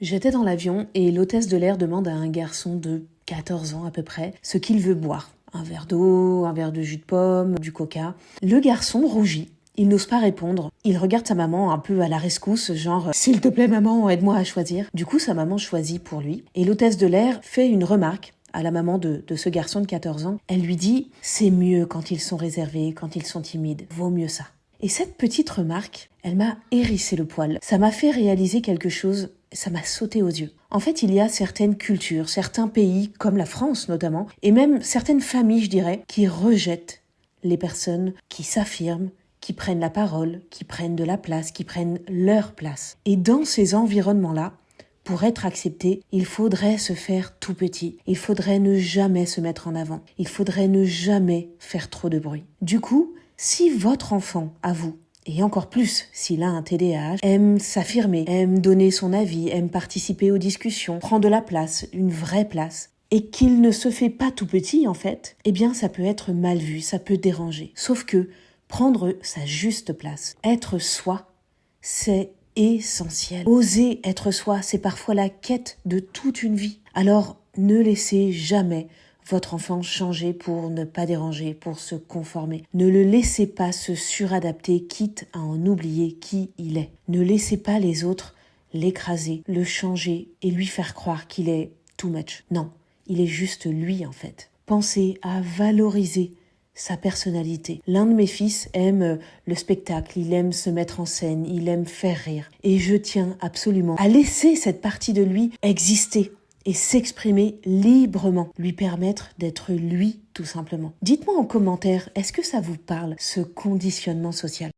J'étais dans l'avion et l'hôtesse de l'air demande à un garçon de 14 ans à peu près ce qu'il veut boire. Un verre d'eau, un verre de jus de pomme, du coca. Le garçon rougit. Il n'ose pas répondre. Il regarde sa maman un peu à la rescousse, genre « S'il te plaît maman, aide-moi à choisir ». Du coup, sa maman choisit pour lui. Et l'hôtesse de l'air fait une remarque à la maman de ce garçon de 14 ans. Elle lui dit « C'est mieux quand ils sont réservés, quand ils sont timides. Vaut mieux ça ». Et cette petite remarque, elle m'a hérissé le poil. Ça m'a fait réaliser quelque chose, ça m'a sauté aux yeux. En fait, il y a certaines cultures, certains pays, comme la France notamment, et même certaines familles, je dirais, qui rejettent les personnes qui s'affirment, qui prennent la parole, qui prennent de la place, qui prennent leur place. Et dans ces environnements-là, pour être accepté, il faudrait se faire tout petit. Il faudrait ne jamais se mettre en avant. Il faudrait ne jamais faire trop de bruit. Du coup, si votre enfant, à vous, et encore plus s'il a un TDAH, aime s'affirmer, aime donner son avis, aime participer aux discussions, prend de la place, une vraie place, et qu'il ne se fait pas tout petit en fait, eh bien ça peut être mal vu, ça peut déranger. Sauf que prendre sa juste place, être soi, c'est essentiel. Oser être soi, c'est parfois la quête de toute une vie. Alors ne laissez jamais votre enfant changer pour ne pas déranger, pour se conformer. Ne le laissez pas se suradapter, quitte à en oublier qui il est. Ne laissez pas les autres l'écraser, le changer et lui faire croire qu'il est too much. Non, il est juste lui en fait. Pensez à valoriser sa personnalité. L'un de mes fils aime le spectacle, il aime se mettre en scène, il aime faire rire. Et je tiens absolument à laisser cette partie de lui exister et s'exprimer librement, lui permettre d'être lui tout simplement. Dites-moi en commentaire, est-ce que ça vous parle, ce conditionnement social ?